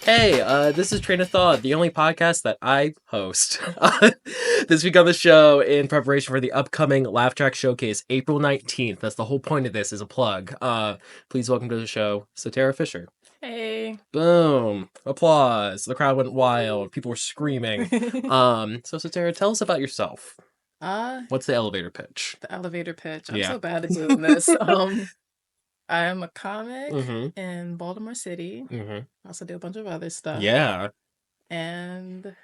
Hey, this is Train of Thought, the only podcast that I host. This week on the show, in preparation for the upcoming Laugh Track Showcase, April 19th. That's the whole point of this, is a plug. Please welcome to the show, Satarah Fisher. Hey. Boom. Applause. The crowd went wild. People were screaming. So Satarah, tell us about yourself. What's the elevator pitch? The elevator pitch. I'm Yeah. so bad at doing this. I am a comic Mm-hmm. in Baltimore City. Mm-hmm. I also do a bunch of other stuff. Yeah. And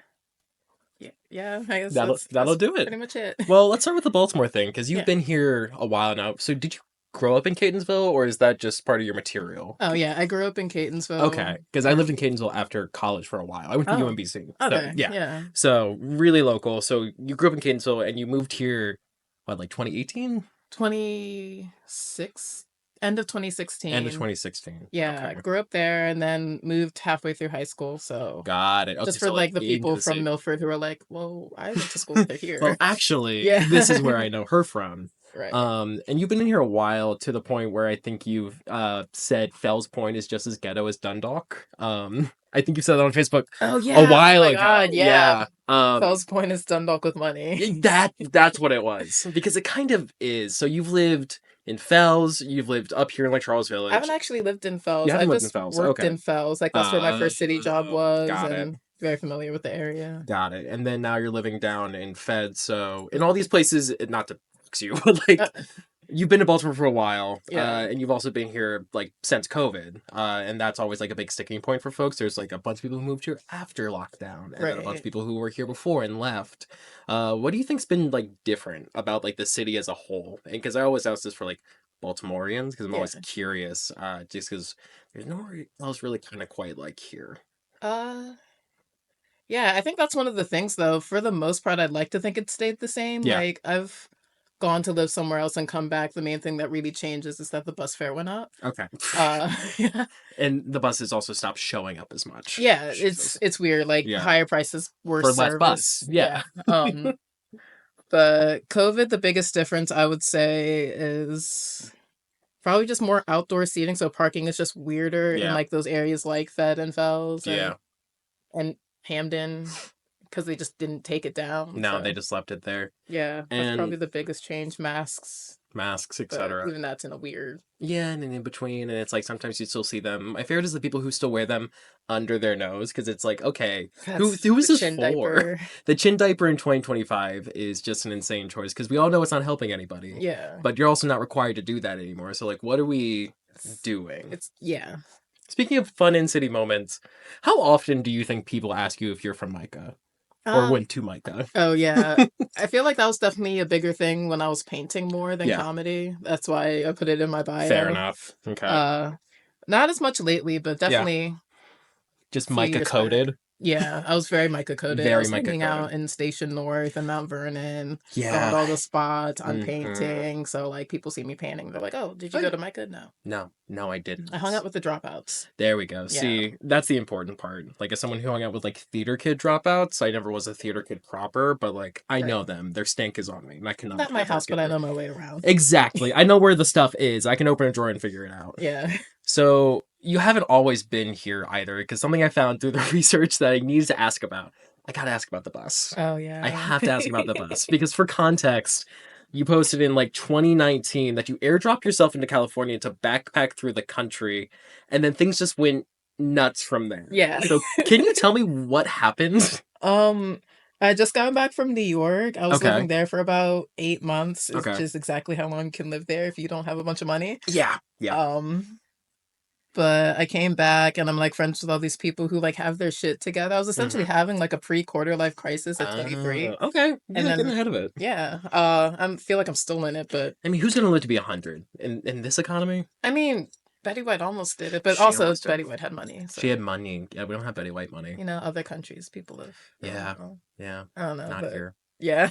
yeah, I guess That'll that's do it. pretty much it. Well, let's start with the Baltimore thing, because you've Yeah. been here a while now. So did you grow up in Catonsville, or is that just part of your material? Oh yeah, I grew up in Catonsville. Okay, because I lived in Catonsville after college for a while. I went to UMBC. Okay. So, yeah. Yeah. So really local. So you grew up in Catonsville and you moved here, what, like 2018? 26. End of 2016. End of 2016. Yeah, Okay. I grew up there and then moved halfway through high school. So Got it. Okay, just for so, like the people into from city. Milford who are like, well, I went to school with her here. Well, actually, Yeah. this is where I know her from. Right. And you've been in here a while, to the point where I think you've said Fells Point is just as ghetto as Dundalk. I think you said that on Facebook Oh yeah, a while ago. God, yeah. Yeah. Fells Point is Dundalk with money. That's what it was, because it kind of is. So you've lived in Fells, you've lived up here in like Charles Village. I haven't actually lived in Fells. You haven't I lived in just Fells, worked okay. in Fells. Like that's where my first city job was, got it. and very familiar with the area. Got it. And then now you're living down in Fed. So in all these places, not to fix you, but like you've been to Baltimore for a while, Yeah. and you've also been here like since COVID, and that's always like a big sticking point for folks. There's like a bunch of people who moved here after lockdown, and then a bunch of Right. people who were here before and left. What do you think's been like different about like the city as a whole? And because I always ask this for like Baltimoreans, because I'm always Yeah. curious, just because there's nowhere else really kind of quite like here. Yeah, I think that's one of the things though. For the most part, I'd like to think it stayed the same. Yeah. Like I've gone to live somewhere else and come back. The main thing that really changes is that the bus fare went up. Okay. Yeah. And the buses also stopped showing up as much. Yeah, Jesus. it's weird. Like Yeah. higher prices, worse For less service. bus. Yeah. But COVID, the biggest difference I would say is probably just more outdoor seating. So parking is just weirder in Yeah. like those areas like Fed and Fells Yeah. and Hamden because they just didn't take it down. No, so, they just left it there. yeah, that's And probably the biggest change. Masks, masks, but etc. even that's in a weird. Yeah, and then in between, and it's like sometimes you still see them. My favorite is the people who still wear them under their nose, because it's like, okay, who That's is the this chin for? diaper. The chin diaper in 2025 is just an insane choice, because we all know it's not helping anybody. Yeah, But you're also not required to do that anymore. So like, what are we doing? it's yeah. Speaking of fun in-city moments, how often do you think people ask you if you're from Micah? Or went to Micah? Oh yeah, I feel like that was definitely a bigger thing when I was painting more than Yeah. comedy. That's why I put it in my bio. Fair enough. Okay. Not as much lately, but definitely Just few Micah years coded. Yeah, I was very Micah coded. I Very was Micah hanging coded. out in Station North and Mount Vernon. Yeah. Got all the spots on Mhm. painting. So like people see me painting, they're like, "Oh, did you go to Micah?" No, No, I didn't. I hung out with the dropouts. There we go. Yeah. See, that's the important part. Like, as someone who hung out with like theater kid dropouts, I never was a theater kid proper, but like I know Right. them. Their stank is on me, and I cannot. Not my ever house, get but I rid- know my way around. Exactly. I know where the stuff is. I can open a drawer and figure it out. Yeah. So you haven't always been here either, because something I found through the research that I needed to ask about. I gotta ask about the bus. Oh yeah. I have to ask about the bus, because for context, you posted in like 2019 that you airdropped yourself into California to backpack through the country, and then things just went nuts from there. Yeah. So can you tell me what happened? I just got back from New York. I was Okay. living there for about 8 months, Okay. which is exactly how long you can live there if you don't have a bunch of money. Yeah. But I came back and I'm like friends with all these people who like have their shit together. I was essentially having like a pre-quarter life crisis at 23. Okay. Yeah, And then- getting ahead of it. Yeah. I feel like I'm still in it, but I mean, who's gonna live to be 100 in this economy? I mean, Betty White almost did it, but She also almost did. Betty White had money. So, She had money. Yeah, we don't have Betty White money. you know, other countries people live. really Yeah. well. Yeah, I don't know. not but, here. Yeah.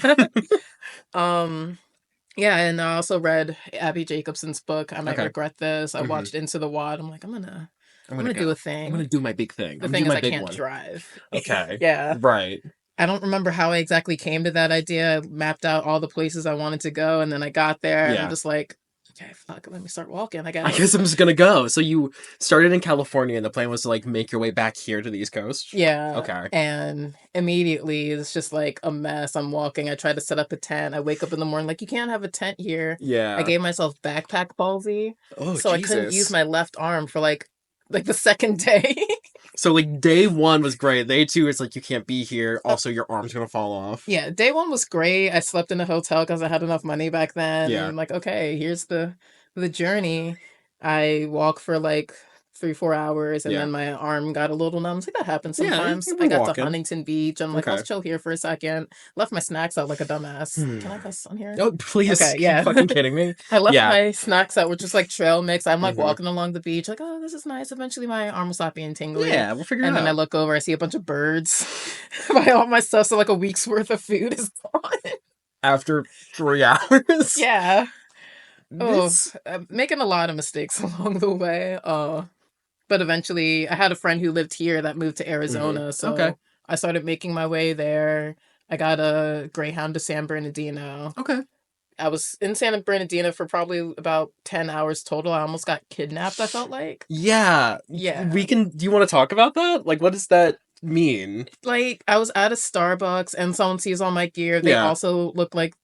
Yeah, and I also read Abby Jacobson's book. I might Okay. regret this. I Mhm. watched Into the Wild. I'm like, I'm gonna go. do a thing. I'm gonna do my big thing. The I'm thing gonna is, do my I big can't one. drive. Okay. Yeah. Right. I don't remember how I exactly came to that idea. I mapped out all the places I wanted to go, and then I got there, and Yeah. I'm just like, okay, fuck, let me start walking, I I guess. guess I'm just gonna go. So you started in California, and the plan was to like make your way back here to the East Coast. Yeah, Okay. and immediately it's just like a mess. I'm walking. I try to set up a tent. I wake up in the morning like you can't have a tent here. I Yeah. gave myself backpack palsy, Oh so I couldn't use Jesus. my left arm for like the second day. So like day one was great. Day two, it's like you can't be here. Also, your arm's gonna fall off. Yeah, day one was great. I slept in a hotel because I had enough money back then. Yeah. And like, okay, here's the journey. I walk for like 3-4 hours, and Yeah. then my arm got a little numb. It's like that happens Yeah. sometimes. You I were got to walking. Huntington Beach. I'm like, I'll Okay. chill here for a second. Left my snacks out like a dumbass. Can I cuss on here? Oh please! Okay, You yeah. fucking kidding me? I left Yeah. my snacks out, which is like trail mix. I'm like hmm walking along the beach, like, oh, this is nice. Eventually, my arm will stop being tingly. Yeah. We'll figure it And then I out. look over, I see a bunch of birds. Buy all my stuff, so like a week's worth of food is gone. After 3 hours. Yeah. Oh, This. I'm making a lot of mistakes along the way. But eventually, I had a friend who lived here that moved to Arizona, Okay. so I started making my way there. I got a Greyhound to San Bernardino. Okay. I was in San Bernardino for probably about 10 hours total. I almost got kidnapped, I felt like. Yeah. Yeah. We can. Do you want to talk about that? Like, what does that mean? Like, I was at a Starbucks and someone sees all my gear. They Yeah. also look like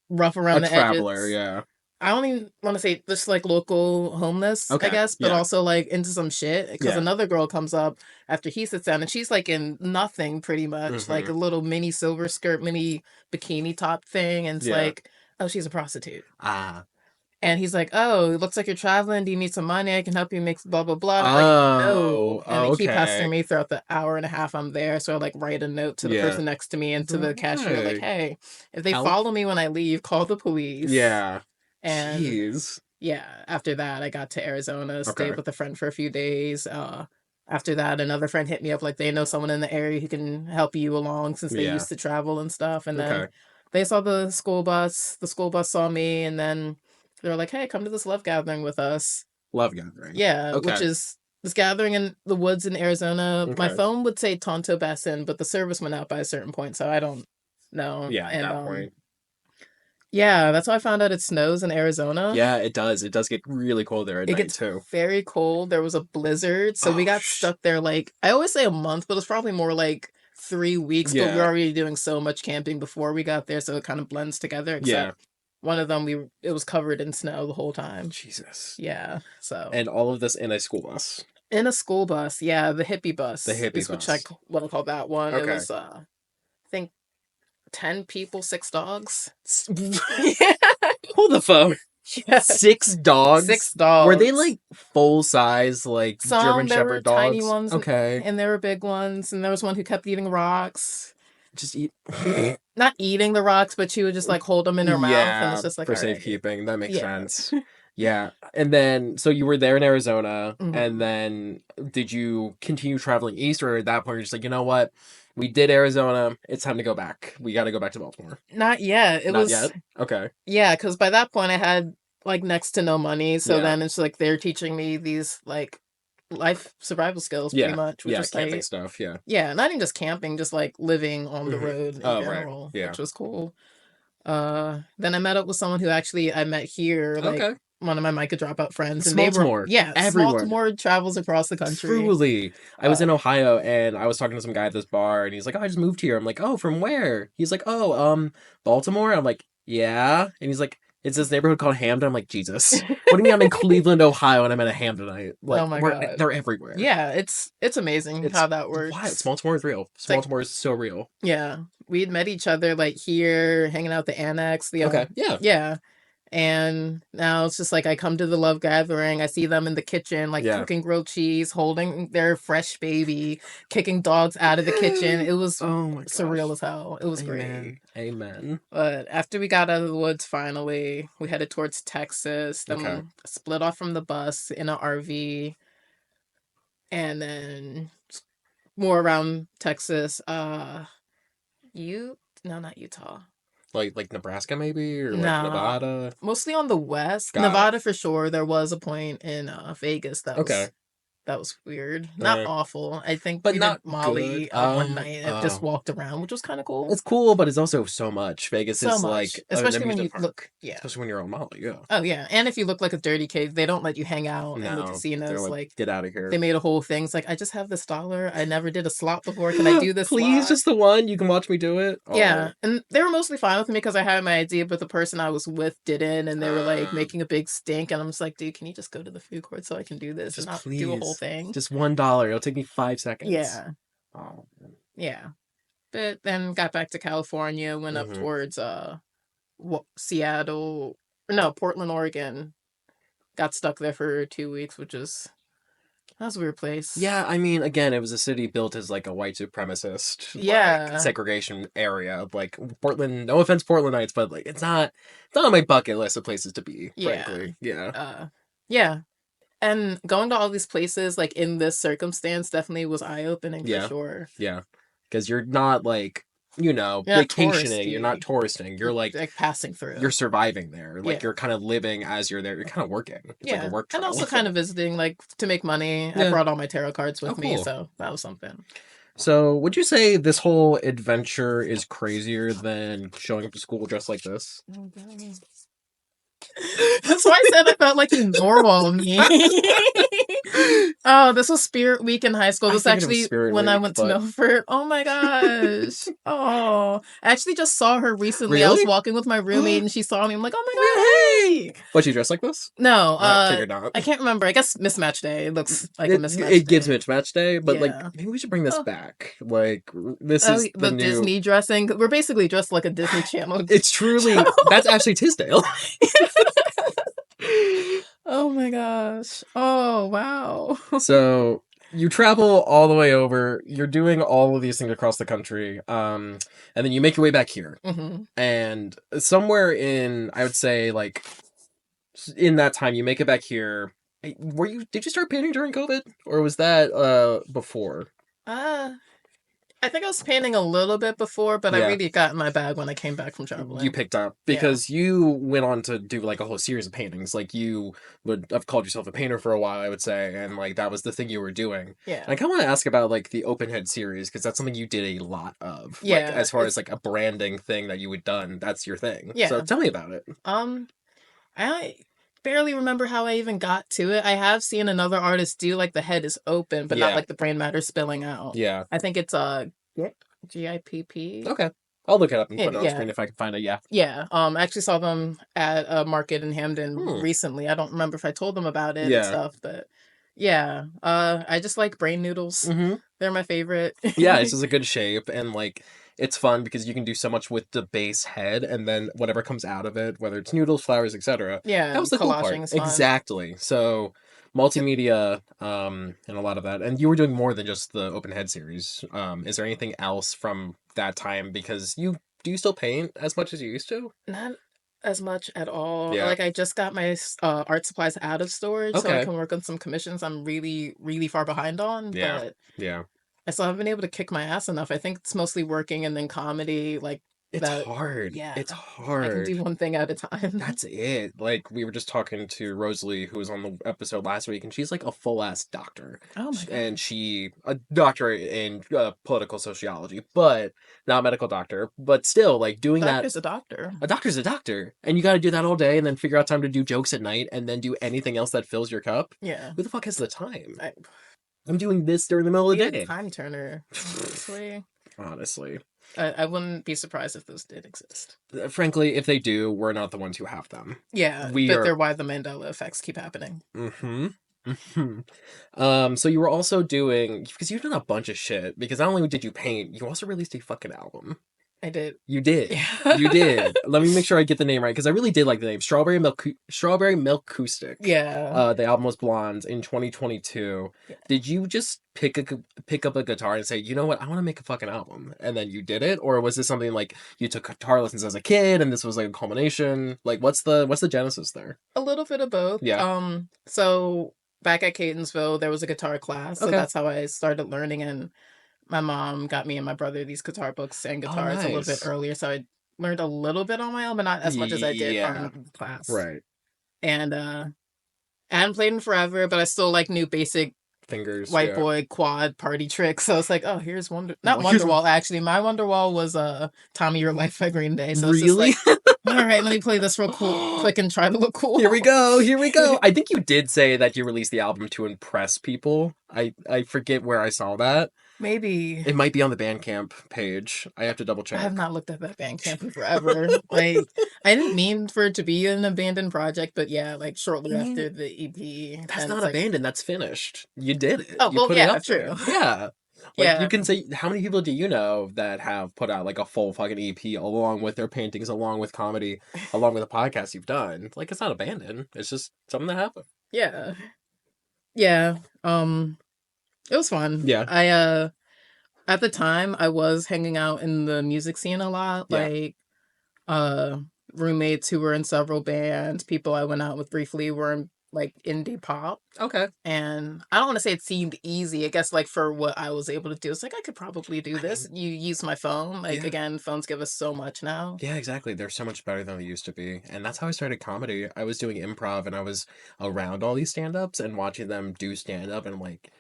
rough around A the traveler. edges. Yeah. I don't even want to say just like local homeless, I Okay. guess, but Yeah. also like into some shit. Because Yeah. another girl comes up after he sits down and she's like in nothing pretty much, like a little mini silver skirt, mini bikini top thing. And it's Yeah. like, oh, she's a prostitute. Ah. And he's like, oh, it looks like you're traveling. Do you need some money? I can help you make blah, blah, blah. And I'm like, no. Oh. And they keep pestering Okay. me throughout the hour and a half I'm there. So I like write a note to the Yeah. person next to me and to the cashier, like, Hey. hey, if they Help. follow me when I leave, call the police. Yeah. And Jeez. yeah, after that, I got to Arizona, stayed Okay. with a friend for a few days. After that, another friend hit me up, like they know someone in the area who can help you along since they Yeah. used to travel and stuff. And then Okay. they saw the school bus saw me, and then they were like, hey, come to this love gathering with us. Love gathering. Yeah, which Okay. is this gathering in the woods in Arizona. My Okay. phone would say Tonto Basin, but the service went out by a certain point, so I don't know. Yeah. At And that point. yeah, that's how I found out it snows in Arizona. Yeah, it does. It does get really cold there at It night gets too. very cold. There was a blizzard, so we Oh, got stuck there like I always say a month, but it's probably more like 3 weeks. But we were Yeah. already doing so much camping before we got there, so it kind of blends together. Yeah. Except one of them, it was covered in snow the whole time. Jesus. Yeah, so And all of this in a school bus. in a school bus, yeah, the hippie bus The hippie is bus. what I call that one. It Okay. was I think 10 people, 6 dogs. Hold the phone. Yeah, 6 dogs. 6 dogs. Were they like full size, like Some German there were Shepherd dogs? tiny ones, Okay. and there were big ones, and there was one who kept eating rocks. Just eat. Not eating the rocks, but she would just like hold them in her mouth, and it's just like for all right. safekeeping. That makes Yeah. sense. Yeah. And then, so you were there in Arizona, Mhm. and then did you continue traveling east, or at that point you're just like, you know what? We did Arizona. It's time to go back. We got to go back to Baltimore. Not yet. It Not was yet? Okay. yeah, because by that point I had like next to no money, so Yeah. then it's like they're teaching me these like life survival skills Yeah. pretty much, which Yeah, was camping like stuff. Yeah. yeah, not even just camping, just like living on the Mhm. road in Oh, right. general, Yeah. which was cool. Then I met up with someone who actually I met here, like Okay. one of my Micah dropout friends, and Small they were Baltimore, yeah, everywhere. Baltimore travels across the country. Truly. I was in Uh, Ohio and I was talking to some guy at this bar and he's like, oh, I just moved here. I'm like, oh, from where? He's like, oh, Baltimore? I'm like, yeah. And he's like, it's this neighborhood called Hamden. I'm like, Jesus. What do you mean I'm in Cleveland, Ohio and I'm at a Hamdenite? Like, Oh my God. they're everywhere. Yeah, it's amazing It's how that works. wild. Small Baltimore is real. Small like- Baltimore is so real. Yeah, we'd met each other like here, hanging out at the annex. Okay. Yeah. Yeah. And now it's just like I come to the love gathering, I see them in the kitchen, like Yeah. cooking grilled cheese, holding their fresh baby, kicking dogs out of the kitchen. It was Oh my god. surreal as hell. It was Amen. great. Amen. But after we got out of the woods, finally, we headed towards Texas. Then Okay. split off from the bus in an RV, and then more around Texas. Not Utah. Like Nebraska maybe or like No. Nevada. Mostly on the west. Got it. Nevada for sure. There was a point in Vegas that Okay. was That was weird. Not awful. I think but we did not good. Molly one night and just walked around, which was kind of cool. It's cool, but it's also so much. Vegas So is much, like an especially when amusement you park, look. Yeah. especially when you're on Molly. Yeah. Oh yeah, and if you look like a dirty kid, they don't let you hang out in the No, they're casinos. like, Like get out of here. they made a whole thing. It's like I just have this dollar. I never did a slot before. Can I do this Please, slot? just the one. You can watch me do it. Yeah, and they were mostly fine with me because I had my idea, but the person I was with didn't, and they were like making a big stink, and I'm just like, dude, can you just go to the food court so I can do this just and not do a whole please, thing? just $1. It'll take me 5 seconds. Yeah, Oh. yeah. But then got back to California, went up towards Seattle, no, Portland, Oregon. Got stuck there for 2 weeks, which is that was a weird place. Yeah, I mean, again, it was a city built as like a white supremacist, Yeah, segregation area. Like Portland, no offense, Portlandites, but like it's not on my bucket list of places to be. yeah, Frankly, yeah, yeah. And going to all these places, like in this circumstance, definitely was eye opening for sure. yeah, because you're not like You're vacationing, you're not touristing, you're like passing through. You're surviving there, like Yeah. you're kind of living as you're there. You're kind of working. It's like a work trial. And also kind of visiting, like to make money. Yeah. I brought all my tarot cards with me, cool. so that was something. So, would you say this whole adventure is crazier than showing up to school dressed like this? Oh, that's why I said I felt like normal me. Oh, this was Spirit Week in high school. This was actually when I went to Milford. Oh my gosh. Oh, I actually just saw her recently. Really? I was walking with my roommate and she saw me. I'm like, oh my god, hey! Was she dressed like this? No, figured not. I can't remember. I guess Mismatch Day. It looks like a mismatch. It gives Mismatch Day, but Yeah. like maybe we should bring this back. Like this is the new... Disney dressing. We're basically dressed like a Disney Channel. It's truly that's actually Tisdale. Oh my gosh. Oh wow. So you travel all the way over, you're doing all of these things across the country, and then you make your way back here. Mm-hmm. And somewhere in, I would say, like, in that time, you make it back here. Did you start painting during COVID? Or was that before? I think I was painting a little bit before, but I really got in my bag when I came back from traveling. You picked up because you went on to do like a whole series of paintings. Like you would have called yourself a painter for a while, I would say, and like that was the thing you were doing. Yeah. And I kind of want to ask about like the open head series because that's something you did a lot of. Yeah. Like, as far as like a branding thing that you had done, that's your thing. Yeah. So tell me about it. I barely remember how I even got to it. I have seen another artist do like the head is open, but not like the brain matter spilling out. Yeah. I think it's GIPP. Okay. I'll look it up and put it on screen if I can find it. Yeah. Yeah. I actually saw them at a market in Hamden recently. I don't remember if I told them about it and stuff, but yeah. I just like brain noodles. Mm-hmm. They're my favorite. Yeah, it's just a good shape and like it's fun because you can do so much with the base head and then whatever comes out of it, whether it's noodles, flowers, etc. Yeah. That was the cool part. Exactly. So multimedia and a lot of that. And you were doing more than just the open head series. Is there anything else from that time? Because do you still paint as much as you used to? Not as much at all. Like I just got my art supplies out of storage so I can work on some commissions I'm really, really far behind on. But I still haven't been able to kick my ass enough. I think it's mostly working and then comedy. Like it's hard. Yeah. It's hard. I can do one thing at a time. That's it. Like we were just talking to Rosalie, who was on the episode last week, and she's like a full ass doctor. Oh my god. And she a doctorate in political sociology, but not a medical doctor. But still, like doing that. A doctor. A doctor's a doctor, and you got to do that all day, and then figure out time to do jokes at night, and then do anything else that fills your cup. Yeah. Who the fuck has the time? I'm doing this during the middle of the day. Time turner. Honestly. I wouldn't be surprised if those did exist. Frankly, if they do, we're not the ones who have them. Yeah, they're why the Mandela effects keep happening. Mm-hmm. Mm-hmm. So you were also doing, because you've done a bunch of shit, because not only did you paint, you also released a fucking album. I did. You did. Yeah. You did. Let me make sure I get the name right, because I really did like the name. Strawberry Milk Acoustic. Yeah. The album was Blondes in 2022. Yeah. Did you just pick up a guitar and say, you know what, I want to make a fucking album, and then you did it? Or was this something like you took guitar lessons as a kid and this was like a culmination? Like what's the genesis there? A little bit of both. Yeah. So back at Catonsville, there was a guitar class, so that's how I started learning, and my mom got me and my brher these gutar books and guitars a little bit earlier, so I learned a little bit on my own, but not as much as I did from class. Right. And I hadn't played in forever, but I still like knew basic fingers. White boy quad party trick. So it's like, oh, here's Wonderwall. Actually, my Wonderwall was Tommy Your Life by Green Day. So really? It's just like, all right, let me play this real quick and try to look cool. Here we go. I think you did say that you released the album to impress people. I forget where I saw that. Maybe. It might be on the Bandcamp page. I have to double check. I have not looked at that Bandcamp in forever. Like, I didn't mean for it to be an abandoned project, but yeah, like shortly after the EP. That's not abandoned. That's finished. You did it. Oh, you well, put yeah, it up true. There. Yeah. Like, yeah. You can say, how many people do you know that have put out like a full fucking EP along with their paintings, along with comedy, along with the podcast you've done? Like, it's not abandoned. It's just something that happened. Yeah. Yeah. It was fun. Yeah. At the time, I was hanging out in the music scene a lot. Yeah. Like, roommates who were in several bands, people I went out with briefly were in, like, indie pop. Okay. And I don't want to say it seemed easy. I guess, like, for what I was able to do, it's like, I could probably do this. You use my phone. Like, again, phones give us so much now. Yeah, exactly. They're so much better than they used to be. And that's how I started comedy. I was doing improv and I was around all these stand-ups and watching them do stand-up and I'm like,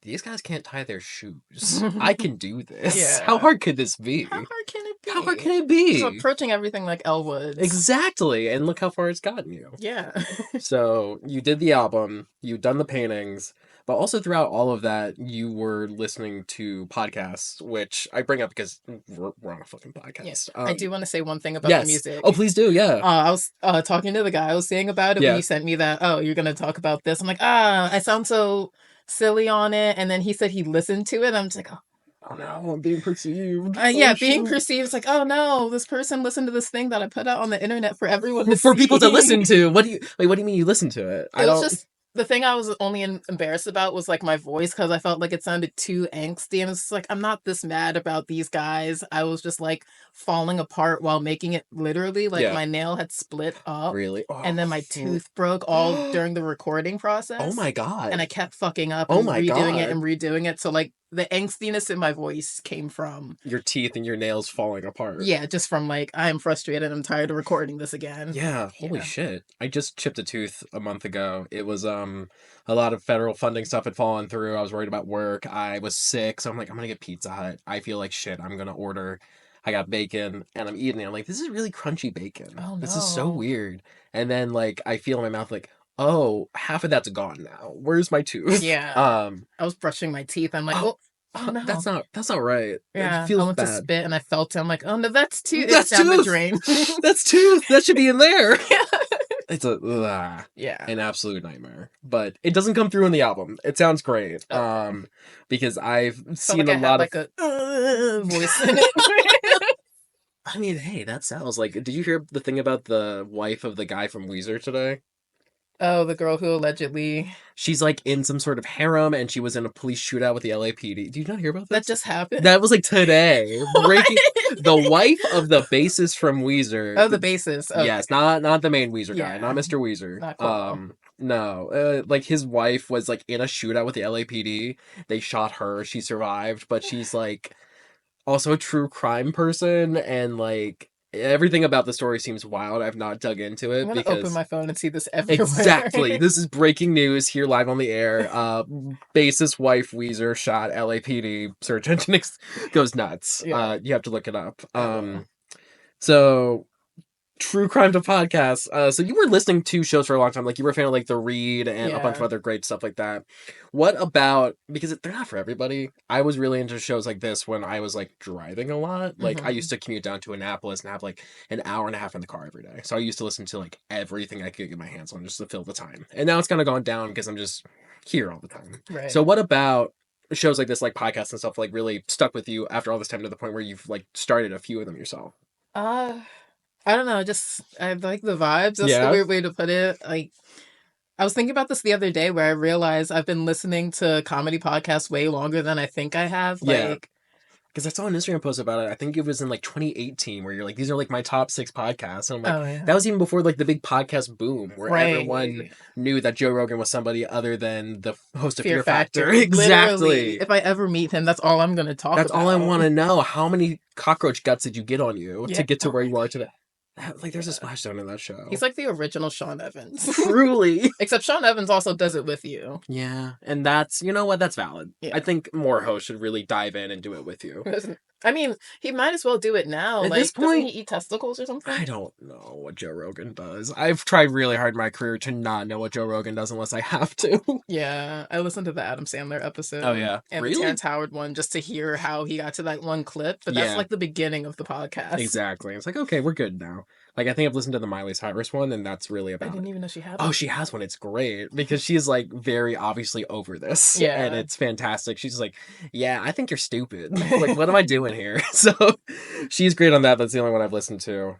these guys can't tie their shoes. I can do this. Yeah. How hard could this be? How hard can it be? How hard can it be? It's approaching everything like Elwood. Exactly. And look how far it's gotten you. Yeah. So you did the album, you've done the paintings, but also throughout all of that, you were listening to podcasts, which I bring up because we're on a fucking podcast. Yes. I do want to say one thing about the music. Oh, please do. Yeah. I was talking to the guy I was saying about it when he sent me that, oh, you're going to talk about this. I'm like, I sound so silly on it, and then he said he listened to it. I'm just like, oh no, I'm being perceived. Being perceived. It's like, oh no, this person listened to this thing that I put out on the internet for everyone to for see. People to listen to. What do you mean you listened to it? It was just the thing I was only embarrassed about was like my voice, because I felt like it sounded too angsty, and it's like, I'm not this mad about these guys. I was just like falling apart while making it. Literally, like my nail had split up. Really? Oh, and then my tooth broke all during the recording process. Oh my god. And I kept fucking up and redoing it. So like the angstiness in my voice came from your teeth and your nails falling apart. Yeah, just from like, I'm frustrated, I'm tired of recording this again. Yeah, holy shit. I just chipped a tooth a month ago. It was a lot of federal funding stuff had fallen through. I was worried about work. I was sick, so I'm like, I'm gonna get Pizza Hut. I feel like shit. I'm gonna order. I got bacon and I'm eating it. I'm like, this is really crunchy bacon. Oh no. This is so weird. And then like I feel in my mouth like, oh, half of that's gone now. Where's my tooth? Yeah. I was brushing my teeth. I'm like, oh no. That's not right. Yeah. It feels I went bad. to spit and I felt it. I'm like, oh no, that's tooth. That's down tooth. The drain. That's tooth. That should be in there. Yeah. It's an absolute nightmare. But it doesn't come through in the album. It sounds great. Because I've seen like a lot of like a voice in it. I mean, hey, that sounds like. Did you hear the thing about the wife of the guy from Weezer today? Oh, the girl who allegedly... She's, like, in some sort of harem, and she was in a police shootout with the LAPD. Did you not hear about that? That just happened? That was, like, today. Breaking... The wife of the bassist from Weezer... Oh, the bassist. Okay. Yes, not the main Weezer guy. Not Mr. Weezer. Not cool. No. Like, his wife was, like, in a shootout with the LAPD. They shot her. She survived, but she's, like, also a true crime person, and, like... Everything about the story seems wild. I've not dug into it. I'm going to open my phone and see this everywhere. Exactly. This is breaking news here live on the air. Bassist wife Weezer shot LAPD. Search engine goes nuts. Yeah. You have to look it up. So... True crime to podcasts. So you were listening to shows for a long time. Like you were a fan of like The Read and a bunch of other great stuff like that. What about, because they're not for everybody. I was really into shows like this when I was like driving a lot. Like I used to commute down to Annapolis and have like an hour and a half in the car every day. So I used to listen to like everything I could get my hands on just to fill the time. And now it's kind of gone down because I'm just here all the time. Right. So what about shows like this, like podcasts and stuff, like really stuck with you after all this time to the point where you've like started a few of them yourself? I don't know, just, I like the vibes. That's the weird way to put it. Like, I was thinking about this the other day where I realized I've been listening to comedy podcasts way longer than I think I have. Like, because I saw an Instagram post about it. I think it was in like 2018 where you're like, these are like my top 6 podcasts. And I'm like, that was even before like the big podcast boom where everyone knew that Joe Rogan was somebody other than the host of Fear Factor. Exactly. Literally, if I ever meet him, that's all I'm going to talk about. That's all I want to know. How many cockroach guts did you get on you to get to where you are today? Like, there's a splashdown in that show. He's like the original Sean Evans. Truly. Except Sean Evans also does it with you. Yeah, and that's, you know what, that's valid. Yeah. I think more hosts should really dive in and do it with you. I mean, he might as well do it now. At this point, doesn't he eat testicles or something? I don't know what Joe Rogan does. I've tried really hard in my career to not know what Joe Rogan does unless I have to. Yeah, I listened to the Adam Sandler episode. Oh, yeah. And the Terrence Howard one just to hear how he got to that one clip. But that's like the beginning of the podcast. Exactly. It's like, okay, we're good now. Like, I think I've listened to the Miley Cyrus one, and that's really about I didn't even know she had one. Oh, she has one. It's great because she's, like, very obviously over this. Yeah. And it's fantastic. She's like, yeah, I think you're stupid. Like, what am I doing here? So she's great on that. That's the only one I've listened to.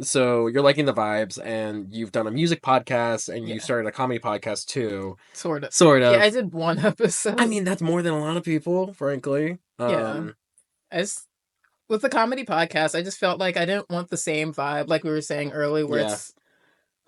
So you're liking the vibes, and you've done a music podcast, and you started a comedy podcast, too. Sort of. Yeah, I did one episode. I mean, that's more than a lot of people, frankly. Yeah. With the comedy podcast, I just felt like I didn't want the same vibe, like we were saying earlier, where it's...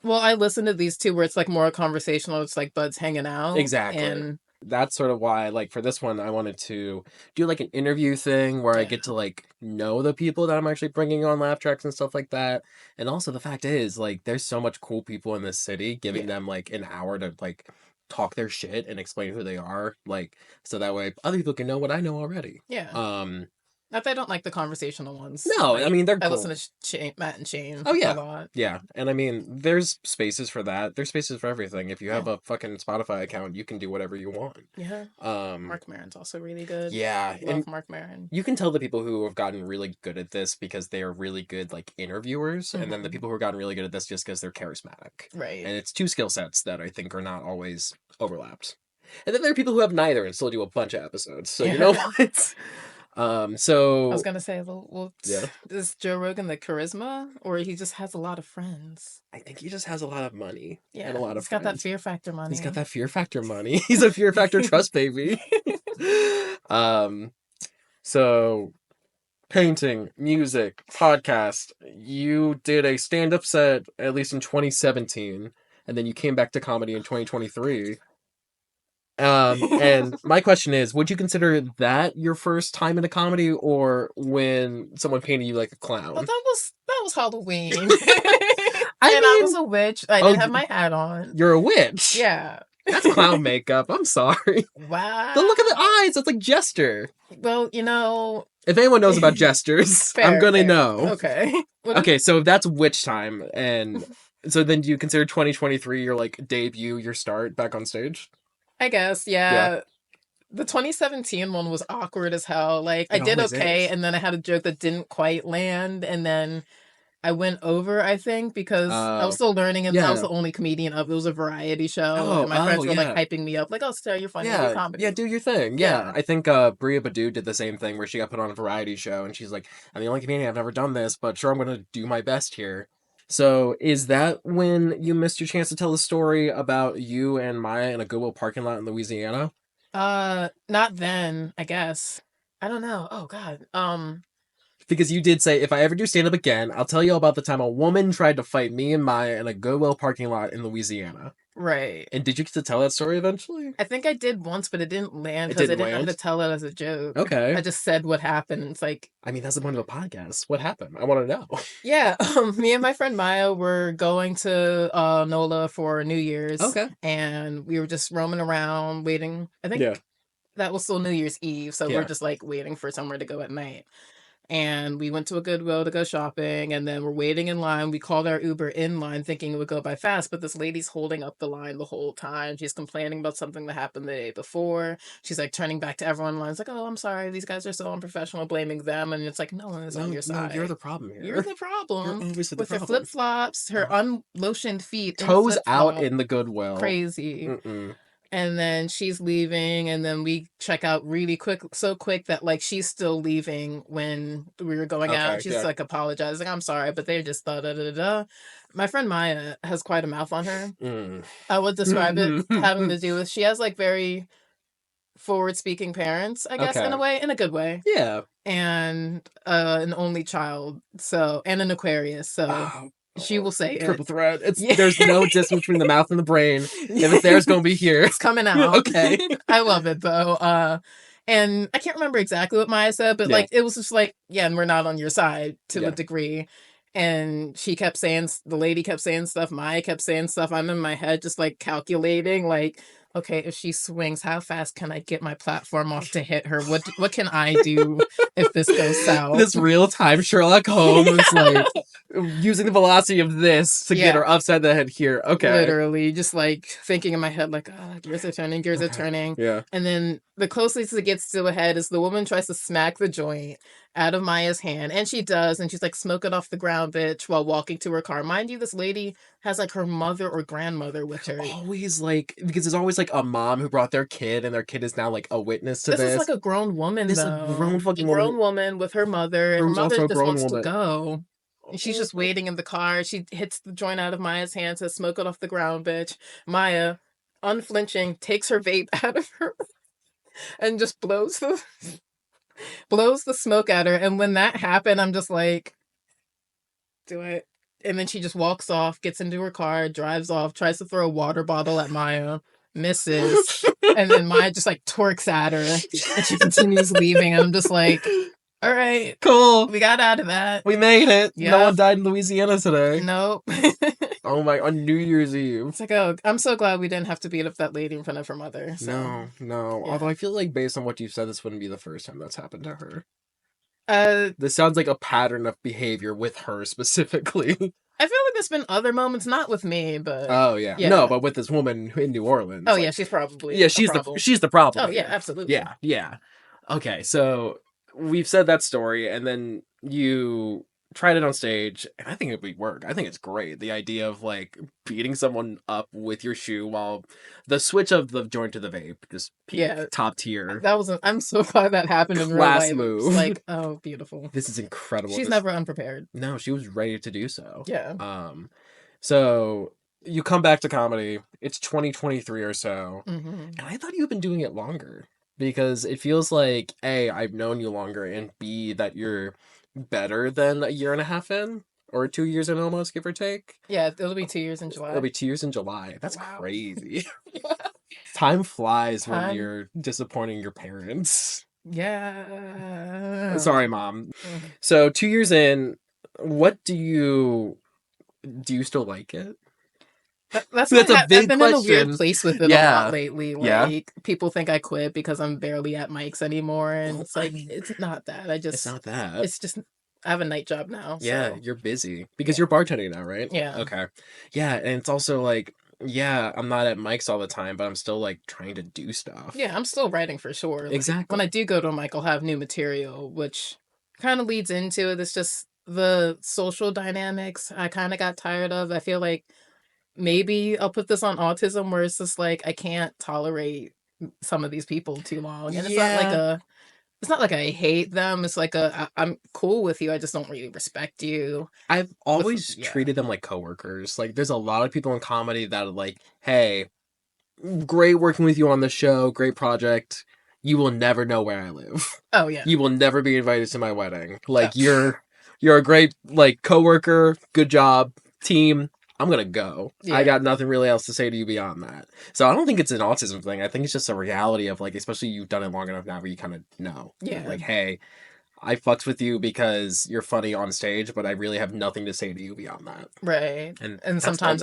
Well, I listened to these two where it's like more conversational. It's like buds hanging out. Exactly. And that's sort of why, like, for this one, I wanted to do like an interview thing where I get to like know the people that I'm actually bringing on laugh tracks and stuff like that. And also the fact is, like, there's so much cool people in this city, giving them like an hour to like talk their shit and explain who they are, like, so that way other people can know what I know already. Yeah. Not that I don't like the conversational ones. No, like, I mean, they're cool. I listen to Matt and Shane a lot. Yeah, and I mean, there's spaces for that. There's spaces for everything. If you have a fucking Spotify account, you can do whatever you want. Yeah. Mark Maron's also really good. Yeah. Love Mark Maron. You can tell the people who have gotten really good at this because they are really good, like, interviewers, and then the people who have gotten really good at this just because they're charismatic. Right. And it's two skill sets that I think are not always overlapped. And then there are people who have neither and still do a bunch of episodes. So you know what? So I was gonna say, well, is Joe Rogan the charisma, or he just has a lot of friends? I think he just has a lot of money and a lot of friends. He's got that Fear Factor money. He's got that Fear Factor money. He's a Fear Factor trust baby. So painting, music, podcast. You did a stand-up set at least in 2017, and then you came back to comedy in 2023. And my question is, would you consider that your first time in a comedy, or when someone painted you like a clown? Well, that was Halloween. I was a witch. I didn't have my hat on. You're a witch? Yeah. That's clown makeup. I'm sorry. Wow. The look of the eyes. It's like Jester. Well, you know... If anyone knows about Jesters, I'm gonna know. Okay. Okay, so that's witch time. And so then do you consider 2023 your, like, debut, your start back on stage? I guess, yeah. The 2017 one was awkward as hell. Like, I did okay, and then I had a joke that didn't quite land, and then I went over, I think, because I was still learning, and I was the only comedian up. It was a variety show, and my friends were, like, hyping me up, like, oh, Sarah, you're funny, you're comedy. Yeah, do your thing. Yeah. I think Bria Badu did the same thing, where she got put on a variety show, and she's like, I'm the only comedian, I've never done this, but sure, I'm gonna do my best here. So, is that when you missed your chance to tell the story about you and Maya in a Goodwill parking lot in Louisiana? Not then, I guess. I don't know. Oh, God. Because you did say, if I ever do stand-up again, I'll tell you about the time a woman tried to fight me and Maya in a Goodwill parking lot in Louisiana. Right. And did you get to tell that story eventually? I think I did once, but it didn't land because I didn't know how to tell it as a joke. Okay. I just said what happened. It's like... I mean, that's the point of a podcast. What happened? I want to know. Yeah. Me and my friend Maya were going to NOLA for New Year's. Okay. And we were just roaming around waiting. I think that was still New Year's Eve. So we're just like waiting for somewhere to go at night. And we went to a Goodwill to go shopping, and then we're waiting in line. We called our Uber in line thinking it would go by fast, but this lady's holding up the line the whole time. She's complaining about something that happened the day before. She's like turning back to everyone in line. It's like, oh, I'm sorry. These guys are so unprofessional, blaming them. And it's like, no one is on your side. No, you're the problem here. You're the problem. You're obviously the problem. With her flip-flops, her unlotioned feet. Toes out in the Goodwill. Crazy. And then she's leaving, and then we check out really quick, so quick that, like, she's still leaving when we were going out. She's, like, apologizing. I'm sorry, but they just da-da-da-da. My friend Maya has quite a mouth on her. I would describe it having to do with, she has, like, very forward-speaking parents, I guess, in a way, in a good way. Yeah. And an only child, and an Aquarius, so... She will say triple threat. There's no distance between the mouth and the brain. If it's there, it's gonna be here. It's coming out. Okay. I love it though. And I can't remember exactly what Maya said, but like it was just like, and we're not on your side to a degree. And the lady kept saying stuff, Maya kept saying stuff. I'm in my head just like calculating, like, okay, if she swings, how fast can I get my platform off to hit her? What can I do if this goes south? This real-time Sherlock Holmes, like, using the velocity of this to get her upside the head here. Okay. Literally, just like thinking in my head, like, gears are turning. Yeah. And then the closest it gets to a head is the woman tries to smack the joint out of Maya's hand. And she does. And she's like, smoke it off the ground, bitch, while walking to her car. Mind you, this lady has like her mother or grandmother with her. Always like, because there's always like a mom who brought their kid and their kid is now like a witness to this. This is like a grown woman, This though. is a grown fucking grown woman with her mother. And her mother just wants to go. And she's just waiting in the car. She hits the joint out of Maya's hand, says, smoke it off the ground, bitch. Maya, unflinching, takes her vape out of her and just blows the smoke at her. And when that happened, I'm just like, do it. And then she just walks off, gets into her car, drives off, tries to throw a water bottle at Maya, misses. And then Maya just like twerks at her and she continues leaving. I'm just like, all right. Cool. We got out of that. We made it. Yep. No one died in Louisiana today. Nope. Oh my, on New Year's Eve. It's like, oh, I'm so glad we didn't have to beat up that lady in front of her mother. So. No. Yeah. Although I feel like based on what you said, this wouldn't be the first time that's happened to her. This sounds like a pattern of behavior with her specifically. I feel like there's been other moments, not with me, but oh yeah. No, but with this woman in New Orleans. Oh yeah, she's probably she's the problem. Oh yeah, absolutely. Yeah. Okay, so we've said that story, and then you tried it on stage, and I think it would work. I think it's great. The idea of like beating someone up with your shoe while the switch of the joint to the vape, just top tier. I'm so glad that happened in real life. Move. It's like, oh, beautiful. This is incredible. She's never unprepared. No, she was ready to do so. Yeah. So you come back to comedy. It's 2023 or so, and I thought you've been doing it longer. Because it feels like, A, I've known you longer, and B, that you're better than a year and a half in, or 2 years in almost, give or take. Yeah, it'll be 2 years in July. It'll be 2 years in July. That's crazy. Time flies when you're disappointing your parents. Yeah. Sorry, Mom. So 2 years in, what do you still like it? That's a big question. I've been in a weird place with it a lot lately. Like, people think I quit because I'm barely at mics anymore, and it's like, it's not that. It's not that. It's just, I have a night job now. Yeah, you're busy. Because you're bartending now, right? Yeah. Okay. Yeah, and it's also like, I'm not at mics all the time, but I'm still like trying to do stuff. Yeah, I'm still writing for sure. Like, exactly. When I do go to a mic, I'll have new material, which kind of leads into it. It's just the social dynamics I kind of got tired of. I feel like maybe I'll put this on autism, where it's just like, I can't tolerate some of these people too long. And it's not like I hate them. It's like I'm cool with you. I just don't really respect you. I've always treated them like coworkers. Like, there's a lot of people in comedy that are like, hey, great working with you on the show. Great project. You will never know where I live. Oh yeah. You will never be invited to my wedding. Like, you're a great like coworker. Good job, team. I'm gonna go. Yeah. I got nothing really else to say to you beyond that. So I don't think it's an autism thing. I think it's just a reality of like, especially you've done it long enough now where you kind of know. Yeah. Like, hey, I fucks with you because you're funny on stage, but I really have nothing to say to you beyond that. Right. And sometimes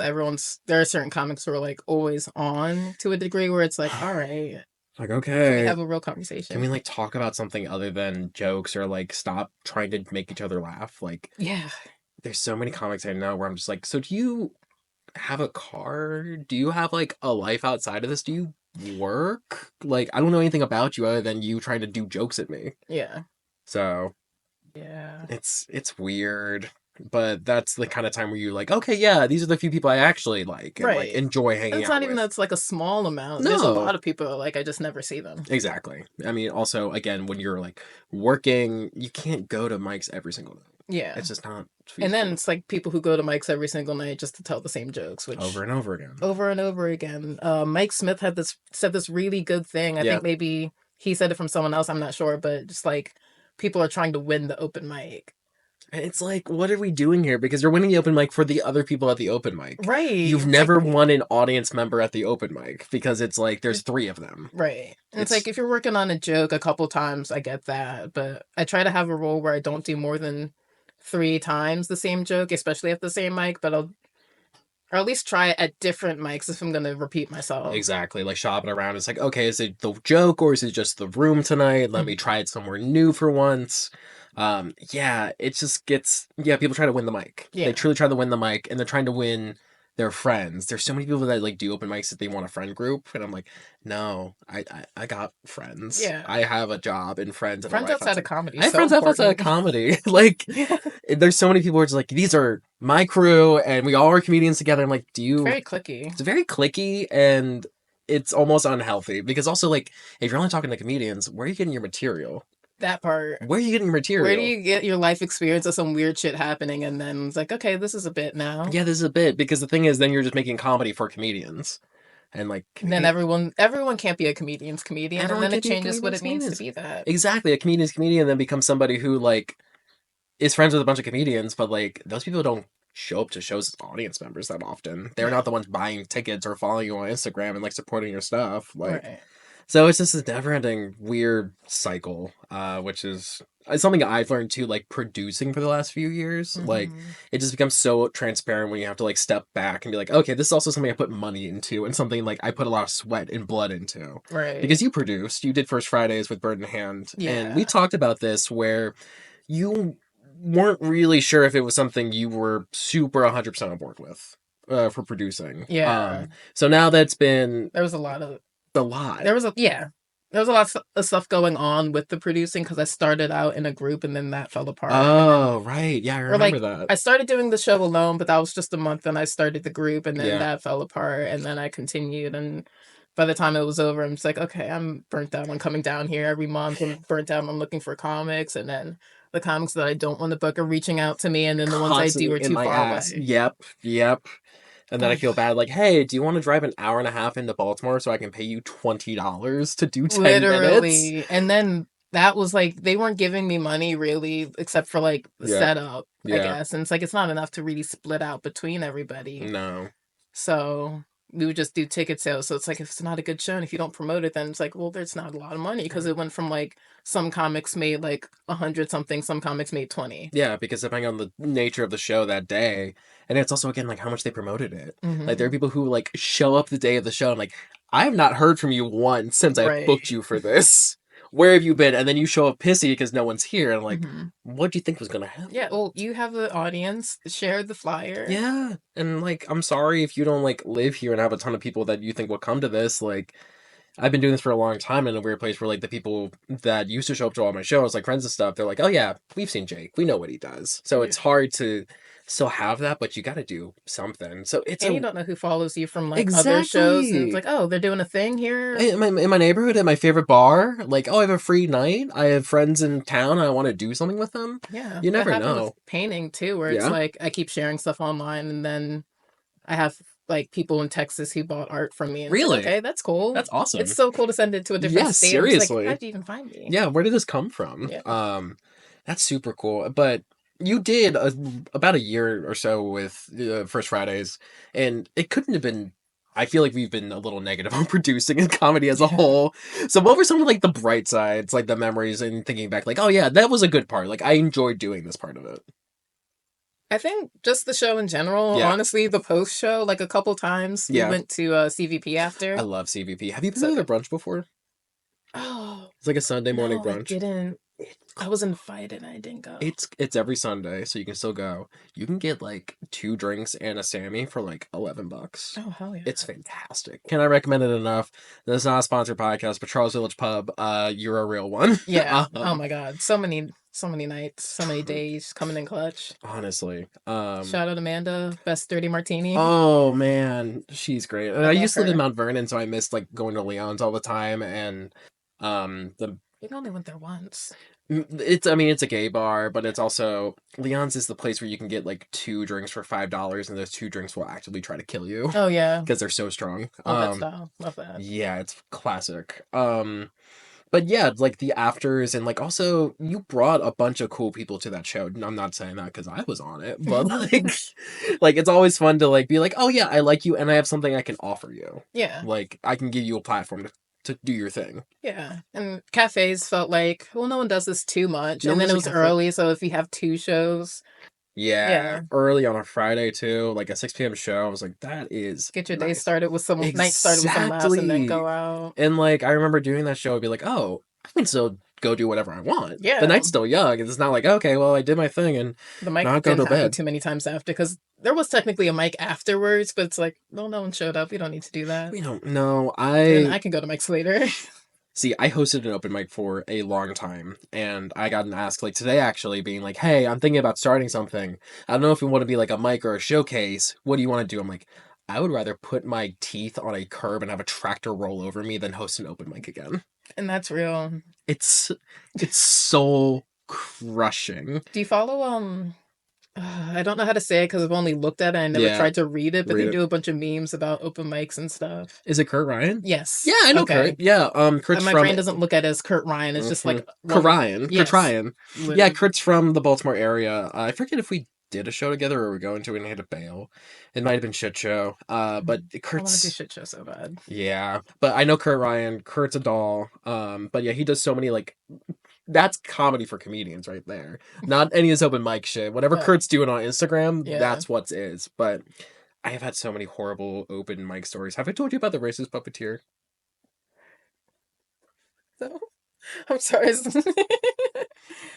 there are certain comics who are like always on to a degree where it's like, all right. Like, okay. Can we have a real conversation? Can we like talk about something other than jokes, or like stop trying to make each other laugh? Like, yeah. There's so many comics I know where I'm just like, so do you have a car? Do you have like a life outside of this? Do you work? Like, I don't know anything about you other than you trying to do jokes at me. Yeah. So yeah, it's weird, but that's the kind of time where you're like, okay, yeah, these are the few people I actually like and like enjoy hanging out. It's not even that's like a small amount. No. There's a lot of people like I just never see them. Exactly. I mean, also again, when you're like working, you can't go to mics every single night. Yeah. It's just not feasible. And then it's like people who go to mics every single night just to tell the same jokes, which over and over again. Over and over again. Mike Smith said this really good thing. I think maybe he said it from someone else, I'm not sure, but just like people are trying to win the open mic. And it's like, what are we doing here? Because you're winning the open mic for the other people at the open mic. Right. You've never won an audience member at the open mic because it's like there's 3 of them. Right. It's like if you're working on a joke a couple times, I get that. But I try to have a role where I don't do more than 3 times the same joke, especially at the same mic, but I'll or at least try it at different mics if I'm gonna repeat myself. Exactly. Like shopping around. It's like, okay, is it the joke or is it just the room tonight? Let me try it somewhere new for once. Yeah, it just gets people try to win the mic. Yeah. They truly try to win the mic and they're trying to win their friends. There's so many people that like do open mics that they want a friend group. And I'm like, no, I got friends. Yeah. I have a job and friends and friends outside of comedy. I have friends outside of comedy. Like there's so many people who are just like, these are my crew and we all are comedians together. I'm like, very cliquey. It's very cliquey and it's almost unhealthy because also like if you're only talking to comedians, where are you getting your material? That part. Where are you getting your material? Where do you get your life experience of some weird shit happening and then it's like, okay, this is a bit now. Yeah, this is a bit because the thing is then you're just making comedy for comedians. And like and then everyone can't be a comedian's comedian and then it changes what it means to be that. Exactly. A comedian's comedian then becomes somebody who like is friends with a bunch of comedians, but like those people don't show up to shows as audience members that often. They're not the ones buying tickets or following you on Instagram and like supporting your stuff. Like so it's just this never-ending weird cycle, which is something I've learned too, like producing for the last few years. Like it just becomes so transparent when you have to like step back and be like, okay, this is also something I put money into and something like I put a lot of sweat and blood into. Right. Because you did First Fridays with Bird in Hand. Yeah. And we talked about this where you weren't really sure if it was something you were super 100% on board with for producing. Yeah. So now that's been... There was a lot. There was a lot of stuff going on with the producing because I started out in a group and then that fell apart. Oh, right. Yeah, I remember that. I started doing the show alone, but that was just a month and I started the group and then that fell apart and then I continued and by the time it was over, I'm just like, okay, I'm burnt out on coming down here every month and burnt out on looking for comics and then the comics that I don't want to book are reaching out to me and then the ones I do are too far away. Yep. And then I feel bad, like, hey, do you want to drive an hour and a half into Baltimore so I can pay you $20 to do 10 minutes? And then that was like, they weren't giving me money really, except for like the setup, I guess. And it's like, it's not enough to really split out between everybody. No. So we would just do ticket sales. So it's like, if it's not a good show and if you don't promote it, then it's like, well, there's not a lot of money because it went from like some comics made like 100 something, some comics made 20. Yeah, because depending on the nature of the show that day, and it's also again like how much they promoted it. Like there are people who like show up the day of the show and like, I have not heard from you once since I booked you for this. Where have you been? And then you show up pissy because no one's here. And I'm like, what do you think was going to happen? Yeah, well, you have an audience. Share the flyer. Yeah. And like, I'm sorry if you don't like live here and have a ton of people that you think will come to this. Like, I've been doing this for a long time in a weird place where like the people that used to show up to all my shows, like friends and stuff, they're like, oh yeah, we've seen Jake. We know what he does. So it's hard to still have that, but you got to do something. So it's you don't know who follows you from like other shows. And it's like, oh, they're doing a thing here in my neighborhood at my favorite bar. Like, oh, I have a free night. I have friends in town. And I want to do something with them. Yeah, you never know. With painting too, where it's like I keep sharing stuff online, and then I have like people in Texas who bought art from me. And really? Like, okay, that's cool. That's awesome. It's so cool to send it to a different state. Seriously. Like, how'd you even find me? Yeah, where did this come from? Yeah. That's super cool. But you did about a year or so with First Fridays, and it couldn't have been... I feel like we've been a little negative on producing and comedy as a whole. So what were some of like the bright sides, like the memories and thinking back, like, oh yeah, that was a good part. Like I enjoyed doing this part of it. I think just the show in general, honestly, the post show, like a couple times we went to CVP after. I love CVP. Have you been to their brunch before? Oh. It's like a Sunday morning brunch. I didn't. I was invited and I didn't go. It's every Sunday, so you can still go. You can get like 2 drinks and a Sammy for like $11. Oh hell yeah! It's fantastic. Can I recommend it enough? This is not a sponsored podcast, but Charles Village Pub, you're a real one. Yeah. Oh my god, so many nights, so many days coming in clutch. Honestly. Shout out Amanda, best dirty martini. Oh man, she's great. And I used to live in Mount Vernon, so I missed like going to Leon's all the time, and we only went there once. It's a gay bar, but it's also... Leon's is the place where you can get, like, 2 drinks for $5, and those 2 drinks will actively try to kill you. Oh, yeah. Because they're so strong. That style. Love that. Yeah, it's classic. But yeah, like, the afters, and, like, also, you brought a bunch of cool people to that show. I'm not saying that because I was on it, but, like, it's always fun to, like, be like, oh, yeah, I like you, and I have something I can offer you. Yeah. Like, I can give you a platform to to do your thing. Yeah, and cafes felt like, well, no one does this too much, and then it was early, so if you have 2 shows, yeah, early on a Friday too, like a 6 p.m. show, I was like, that is get your day nice. started with some night started with some laughs, and then go out. And like I remember doing that show, I'd be like, oh, I can still go do whatever I want. Yeah, the night's still young, and it's not like, okay, well, I did my thing, and the mic now I go didn't to happen bed too many times after, because there was technically a mic afterwards, but it's like, well, no one showed up. We don't need to do that. We don't know. And I can go to mics later. See, I hosted an open mic for a long time, and I got an ask like today actually, being like, hey, I'm thinking about starting something. I don't know if you want to be like a mic or a showcase. What do you want to do? I'm like, I would rather put my teeth on a curb and have a tractor roll over me than host an open mic again. And that's real. It's soul crushing. Do you follow I don't know how to say it because I've only looked at it. I never tried to read it, but they do a bunch of memes about open mics and stuff. Is it Kurt Ryan? Yes. Yeah, I know Kurt. Yeah, Kurt's my brain doesn't look at it as Kurt Ryan. It's just like Kurt Ryan. Yes. Kurt Ryan. Yeah, Kurt's from the Baltimore area. I forget if we did a show together or we're going to and had to bail. It might have been Shit Show. But Kurt's... I want to do Shit Show so bad. Yeah, but I know Kurt Ryan. Kurt's a doll. But yeah, he does so many like... That's comedy for comedians right there. Not any of his open mic shit. Whatever Kurt's doing on Instagram, that's what is. But I have had so many horrible open mic stories. Have I told you about the racist puppeteer? No. I'm sorry.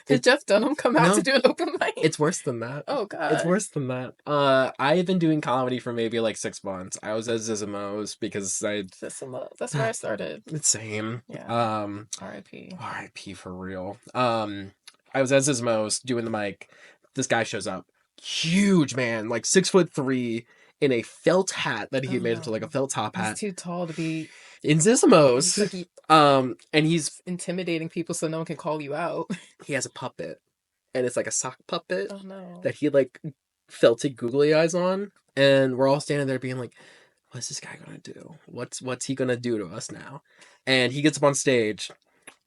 Did Jeff Dunham come out to do an open mic? It's worse than that. Oh, God. It's worse than that. I've been doing comedy for maybe like 6 months. I was at Zizimo's because Zizimo's. That's where I started. It's same. Yeah. R.I.P. R.I.P. for real. I was at Zizimo's doing the mic. This guy shows up. Huge man, like 6'3", in a felt hat that he made into like a felt top hat. He's too tall to be in Zizimo's. And he's intimidating people so no one can call you out. He has a puppet, and it's like a sock puppet no. that he like felted googly eyes on, and we're all standing there being like, what's this guy gonna do? What's he gonna do to us now? And he gets up on stage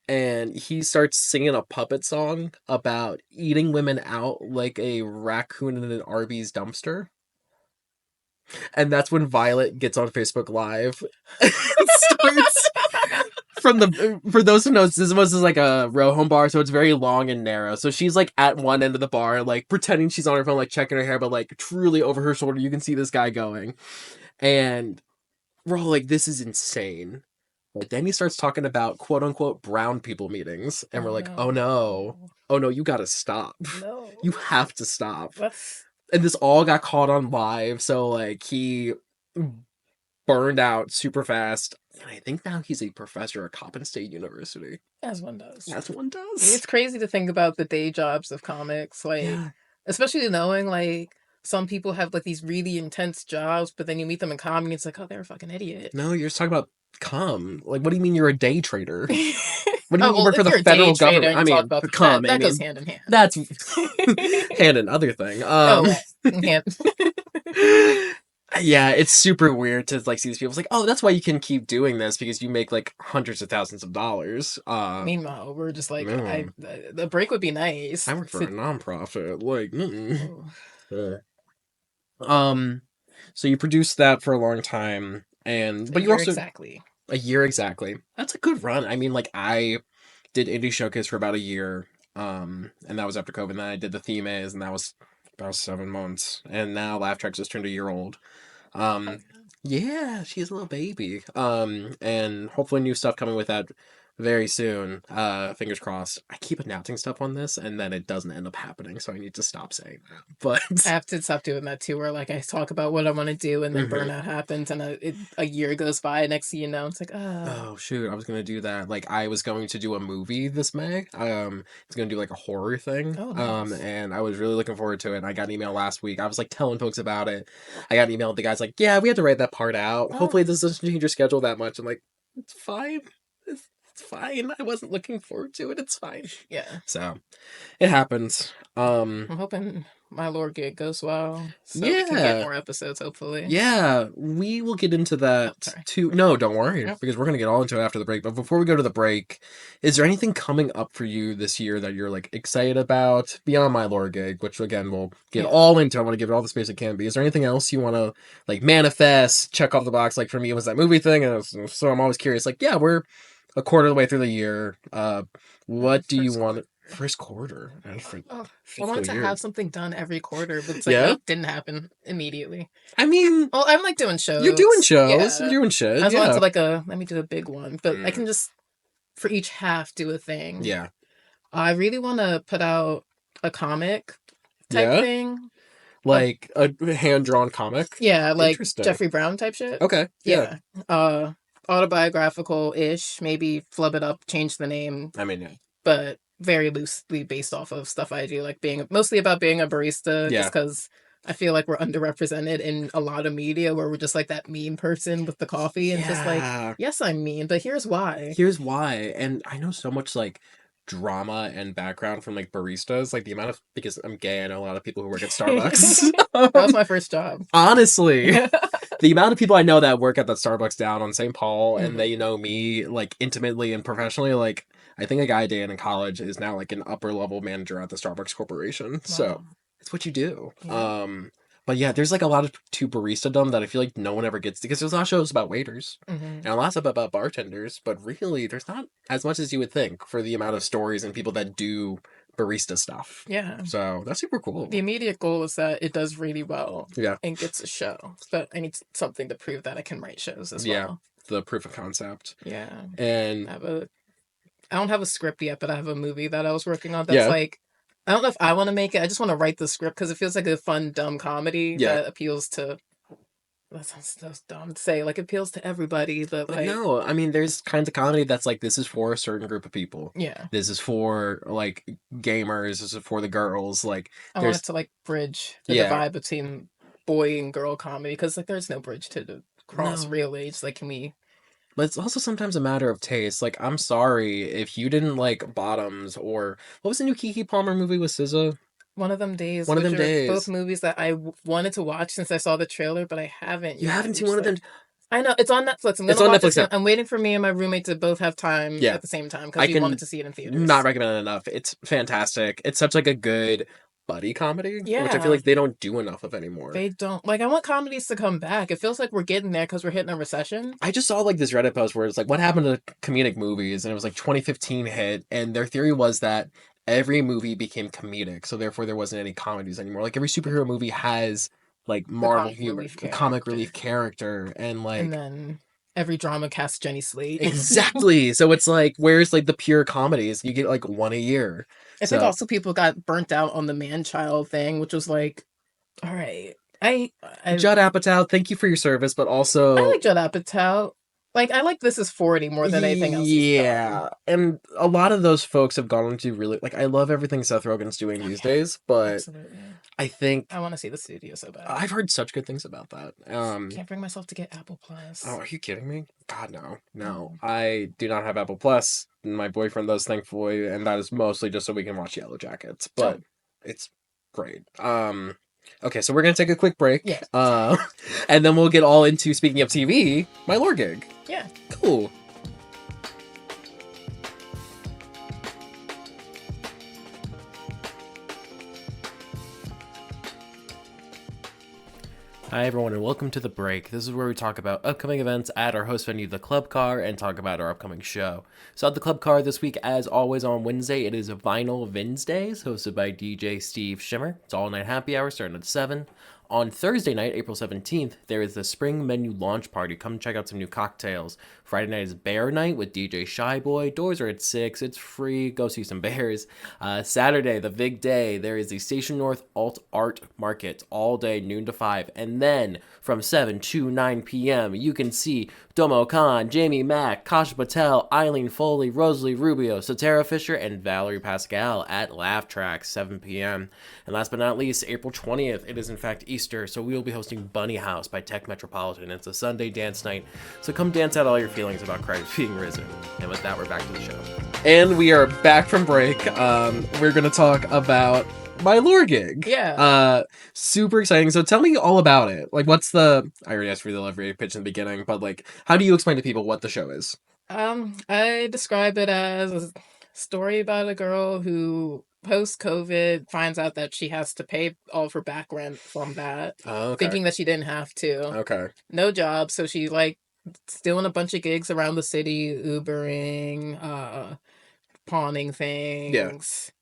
and he starts singing a puppet song about eating women out like a raccoon in an Arby's dumpster. And that's when Violet gets on Facebook Live and starts for those who know, this was like a row home bar, so it's very long and narrow. So she's like at one end of the bar, like pretending she's on her phone, like checking her hair, but like truly over her shoulder, you can see this guy going. And we're all like, this is insane. But then he starts talking about quote unquote brown people meetings. And we're like, oh no, you gotta stop. No. You have to stop. And this all got caught on live, so like he burned out super fast. And I think now he's a professor at Coppin State University. As one does. As one does. It's crazy to think about the day jobs of comics, like especially knowing like some people have like these really intense jobs, but then you meet them in comedy, it's like, oh, they're a fucking idiot. No, you're just talking about like, what do you mean you're a day trader? What do you mean you work for the federal government? I mean, that goes hand in hand. That's hand in other thing. Yeah, it's super weird to like see these people. It's like, oh, that's why you can keep doing this, because you make like hundreds of thousands of dollars. Meanwhile, we're just like, the break would be nice. I work for a nonprofit. Like, so you produced that for a long time, but you also a year exactly. That's a good run. I mean, like I did Indie Showcase for about a year, and that was after COVID. And then I did the Theme Is, and that was about 7 months. And now Laugh Track just turned a year old. Yeah, she's a little baby. And hopefully new stuff coming with that very soon. Fingers crossed. I keep announcing stuff on this and then it doesn't end up happening, so I need to stop saying that. But I have to stop doing that too, where like I talk about what I want to do and then burnout happens and a year goes by, next thing you know, it's like, oh shoot, I was gonna do that. Like I was going to do a movie this May. It's gonna do like a horror thing. Oh, nice. And I was really looking forward to it. And I got an email last week. I was like telling folks about it. I got an email, the guy's like, yeah, we had to write that part out. Hopefully this doesn't change your schedule that much. I'm like, it's fine. It's fine. I wasn't looking forward to it. It's fine. Yeah. So it happens. I'm hoping My Lor Gig goes well, so we can get more episodes, hopefully. Yeah, we will get into that too. No, don't worry, because we're going to get all into it after the break. But before we go to the break, is there anything coming up for you this year that you're like excited about beyond My Lor Gig, which again we'll get all into? I want to give it all the space it can be. Is there anything else you want to like manifest, check off the box? Like for me, it was that movie thing, and so I'm always curious. Like, yeah, we're a quarter of the way through the year. What do you want? First quarter. I wanted to have something done every quarter, but it's like, nope, didn't happen immediately. I mean, well, I'm like doing shows. You're doing shows. You're doing shit. I just wanted to let me do a big one, but I can just for each half do a thing. Yeah. I really want to put out a comic type thing. Like a hand-drawn comic? Yeah, like Jeffrey Brown type shit. Okay. Yeah. Autobiographical-ish, maybe flub it up, change the name. I mean, yeah. But very loosely based off of stuff I do, like mostly about being a barista, just because I feel like we're underrepresented in a lot of media where we're just like that mean person with the coffee and just like, yes, I'm mean, but here's why. Here's why. And I know so much like drama and background from like baristas, like the amount of, because I'm gay, I know a lot of people who work at Starbucks. That was my first job. Honestly. The amount of people I know that work at that Starbucks down on St. Paul and they know me like intimately and professionally, like I think a guy Dan in college is now like an upper level manager at the Starbucks Corporation. Wow. So it's what you do. Yeah. But yeah, there's like a lot of to baristadom that I feel like no one ever gets, because there's a lot of shows about waiters and a lot of stuff about bartenders, but really there's not as much as you would think for the amount of stories and people that do barista stuff. Yeah. So that's super cool. The immediate goal is that it does really well and gets a show. But I need something to prove that I can write shows as well. Yeah, the proof of concept. Yeah. And I don't have a script yet, but I have a movie that I was working on that's like, I don't know if I want to make it. I just want to write the script because it feels like a fun, dumb comedy that appeals to... That sounds dumb to say. Like, it appeals to everybody. But like, no, I mean, there's kinds of comedy that's like, this is for a certain group of people. Yeah. This is for, like, gamers. This is for the girls. Like, I want it to, like, bridge the divide between boy and girl comedy. Because, like, there's no bridge to the cross, really. It's like, can we... But it's also sometimes a matter of taste. Like, I'm sorry if you didn't like Bottoms or... What was the new Keke Palmer movie with SZA? One of Them Days. One of Them Days. Both movies that I wanted to watch since I saw the trailer, but I haven't. You haven't seen one of them? I know. It's on Netflix. I'm gonna watch it. I'm waiting for me and my roommate to both have time at the same time because we wanted to see it in theaters. Not recommend it enough. It's fantastic. It's such like a good buddy comedy, which I feel like they don't do enough of anymore. They don't. Like, I want comedies to come back. It feels like we're getting there because we're hitting a recession. I just saw like this Reddit post where it's like, what happened to comedic movies? And it was like 2015 hit, and their theory was that every movie became comedic, so therefore there wasn't any comedies anymore. Like, every superhero movie has like Marvel humor, comic relief character, and like... And then every drama casts Jenny Slate. Exactly. So it's like, where's like the pure comedies? You get like one a year. I think also people got burnt out on the man-child thing, which was like, all right. Judd Apatow, thank you for your service, but also... I like Judd Apatow. Like, I like This Is 40 more than anything else. Yeah. And a lot of those folks have gone into really... Like, I love everything Seth Rogen's doing these days, but... Absolutely. I think... I want to see the studio so bad. I've heard such good things about that. Can't bring myself to get Apple Plus. Oh, are you kidding me? God, no. No. I do not have Apple Plus. My boyfriend does, thankfully, and that is mostly just so we can watch Yellow Jackets. But it's great. Okay, so we're going to take a quick break. Yeah. And then we'll get all into, speaking of TV, My Lor Gig. Yeah. Cool. Hi everyone and welcome to The Break. This is where we talk about upcoming events at our host venue, The Club Car, and talk about our upcoming show. So at The Club Car this week, as always on Wednesday, it is Vinyl Wednesdays, hosted by DJ Steve Shimmer. It's all night happy hour starting at 7. On Thursday night, April 17th, there is the spring menu launch party. Come check out some new cocktails. Friday night is Bear Night with DJ Shyboy. Doors are at 6. It's free. Go see some bears. Saturday, the big day, there is the Station North Alt Art Market all day, noon to 5. And then from 7 to 9 p.m., you can see Domo Khan, Jamie Mack, Kasha Patel, Eileen Foley, Rosalie Rubio, Satarah Fisher, and Valerie Pascal at Laugh Track, 7 p.m. And last but not least, April 20th, it is in fact Easter, so we will be hosting Bunny House by Tech Metropolitan. It's a Sunday dance night, so come dance out all your feelings about Christ being risen. And with that, we're back to the show. And we are back from break. We're going to talk about My Lor Gig. Yeah. Super exciting. So tell me all about it. Like, what's the... I already asked for the elevator pitch in the beginning, but, like, how do you explain to people what the show is? I describe it as a story about a girl who, post-COVID, finds out that she has to pay all of her back rent from that. Oh, okay. Thinking that she didn't have to. Okay. No job, so she, like, doing a bunch of gigs around the city, Ubering, pawning things.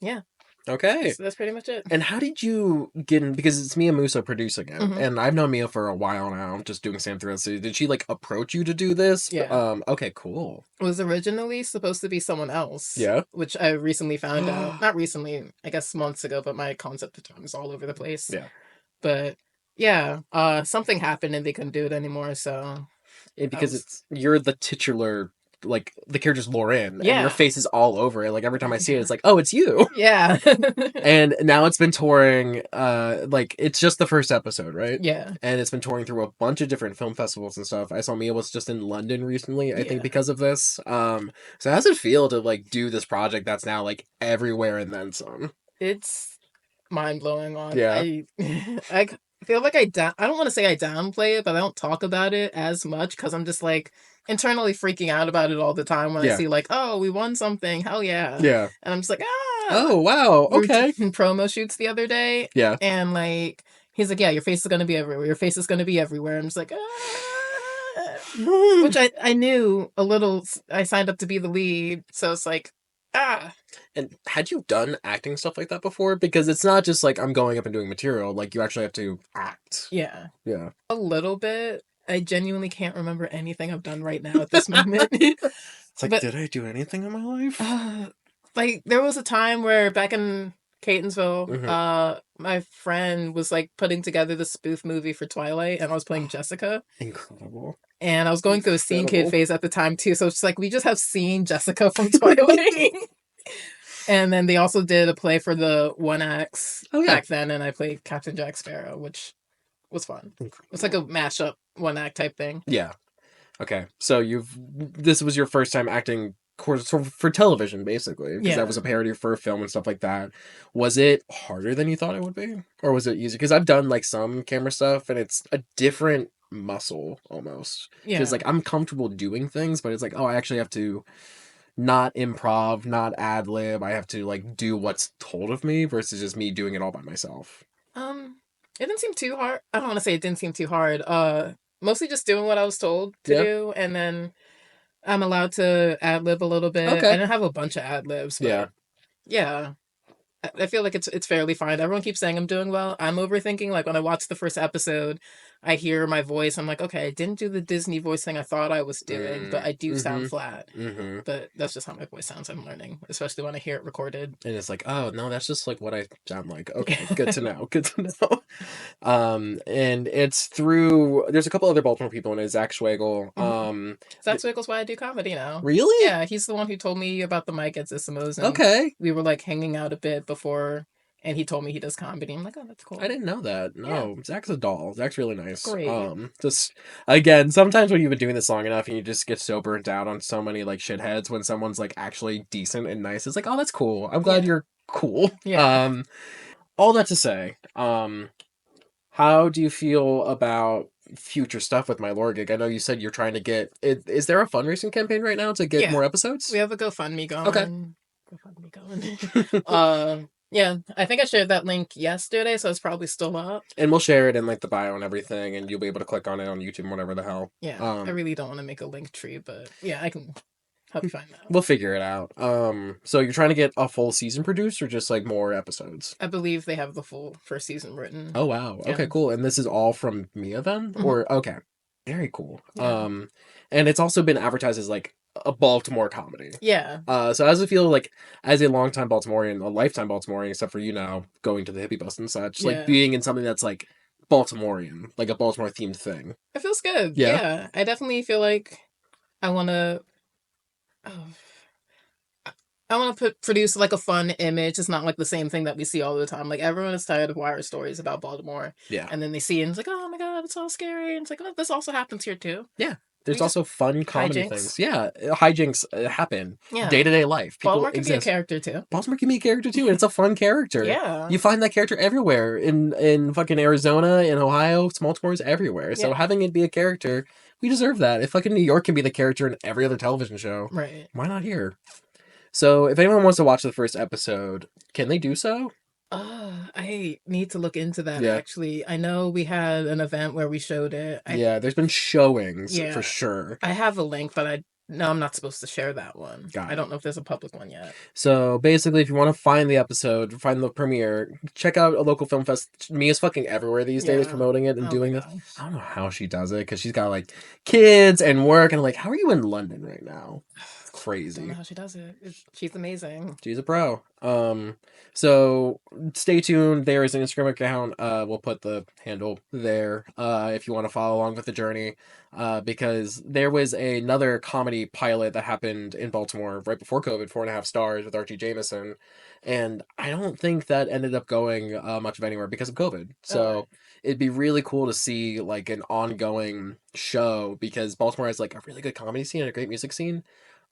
Yeah. Okay. That's pretty much it. And how did you get in? Because it's Mia Musso producing it, and I've known Mia for a while now, just doing Sam throughout the city. Did she, like, approach you to do this? Yeah. Okay, cool. It was originally supposed to be someone else. Yeah. Which I recently found out. Not recently, I guess months ago, but my concept of time is all over the place. Yeah. But, yeah, something happened and they couldn't do it anymore, so... Because you're the titular... like, the character's Lauren, yeah. And your face is all over it. Like, every time I see it, it's like, oh, it's you. Yeah. And now it's been touring, like, it's just the first episode, right? Yeah. And it's been touring through a bunch of different film festivals and stuff. I saw Mia was just in London recently, I think, because of this. So how does it feel to, like, do this project that's now, like, everywhere and then some? It's mind-blowing. Yeah. I feel like I don't want to say I downplay it, but I don't talk about it as much because I'm just, like, internally freaking out about it all the time when I see, like, oh, we won something, hell yeah. Yeah. And I'm just like, oh, wow, okay. We were promo shoots the other day. Yeah. And, like, he's like, yeah, your face is going to be everywhere. Your face is going to be everywhere. I'm just like, which I knew a little. I signed up to be the lead, so it's like, And had you done acting stuff like that before? Because it's not just like I'm going up and doing material. Like, you actually have to act. Yeah. Yeah. A little bit. I genuinely can't remember anything I've done right now at this moment. It's like, did I do anything in my life? Like, there was a time where back in Catonsville, my friend was, like, putting together the spoof movie for Twilight, and I was playing Jessica. Incredible. And I was going through a scene kid phase at the time, too, so it's like, we just have seen Jessica from Twilight. And then they also did a play for the One Acts back then, and I played Captain Jack Sparrow, which was fun. Incredible. It's like a mashup one act type thing. Yeah. Okay. So this was your first time acting for television, basically. Because that was a parody for a film and stuff like that. Was it harder than you thought it would be? Or was it easy? Because I've done, like, some camera stuff, and it's a different muscle, almost. Yeah. Because, like, I'm comfortable doing things, but it's like, oh, I actually have to not improv, not ad-lib. I have to, like, do what's told of me versus just me doing it all by myself. It didn't seem too hard. I don't want to say it didn't seem too hard. Mostly just doing what I was told to do, and then I'm allowed to ad-lib a little bit. Okay. I didn't have a bunch of ad-libs, but yeah. I feel like it's fairly fine. Everyone keeps saying I'm doing well. I'm overthinking. Like, when I watch the first episode, I hear my voice. I'm like, okay, I didn't do the Disney voice thing I thought I was doing, but I do sound flat. But that's just how my voice sounds. I'm learning, especially when I hear it recorded. And it's like, oh, no, that's just, like, what I sound like. Okay, good to know. Good to know. And it's through... There's a couple other Baltimore people in it. Zach Schwagel. Zach Schwagel's why I do comedy now. Really? Yeah, he's the one who told me about the Mike at Sissimos. Okay. We were, like, hanging out a bit before, and he told me he does comedy. I'm like, oh, that's cool. I didn't know that. No, Zach's a doll. Zach's really nice. Great. Just, again, sometimes when you've been doing this long enough and you just get so burnt out on so many, like, shitheads, when someone's, like, actually decent and nice, it's like, oh, that's cool. I'm glad you're cool. Yeah. All that to say, how do you feel about future stuff with My Lor Gig? I know you said you're trying to get... Is there a fundraising campaign right now to get more episodes? We have a GoFundMe going. Okay. GoFundMe going. Yeah, I think I shared that link yesterday, so it's probably still up. And we'll share it in, like, the bio and everything, and you'll be able to click on it on YouTube and whatever the hell. Yeah, I really don't want to make a link tree, but yeah, I can help you find that. We'll figure it out. So you're trying to get a full season produced, or just, like, more episodes? I believe they have the full first season written. Oh, wow. Yeah. Okay, cool. And this is all from Mia, then? Or, okay. Very cool. Yeah. And it's also been advertised as, like, a Baltimore comedy. Yeah. So how does it feel, like, as a longtime Baltimorean, a lifetime Baltimorean, except for, you know, going to the hippie bus and such, like, being in something that's, like, Baltimorean, like a Baltimore themed thing? It feels good. Yeah. I definitely feel like I want to... I I want to produce like a fun image. It's not like the same thing that we see all the time. Like everyone is tired of wire stories about Baltimore. Yeah. And then they see it and it's like, oh my God, it's all scary. And it's like, oh, this also happens here too. Yeah. There's also fun comedy hijinks. things. Yeah. Hijinks happen. Yeah. Day-to-day life. People Baltimore can be a character too. Baltimore can be a character too. And it's a fun character. Yeah. You find that character everywhere. In fucking Arizona, in Ohio, small towns everywhere. So having it be a character, we deserve that. If fucking New York can be the character in every other television show, right? Why not here? So if anyone wants to watch the first episode, can they do so? I need to look into that, actually. I know we had an event where we showed it. There's been showings for sure. I have a link, but I'm not supposed to share that one. I don't know if there's a public one yet. So basically, if you want to find the episode, find the premiere, check out a local film fest. Mia's fucking everywhere these days promoting it and doing this. I don't know how she does it because she's got like kids and work and like, how are you in London right now? Crazy. I don't know how she does it. She's amazing. She's a pro. So stay tuned. There is an Instagram account. We'll put the handle there if you want to follow along with the journey. Because there was another comedy pilot that happened in Baltimore right before COVID, 4.5 stars with Archie Jameson. And I don't think that ended up going much of anywhere because of COVID. So it'd be really cool to see like an ongoing show because Baltimore has like a really good comedy scene and a great music scene.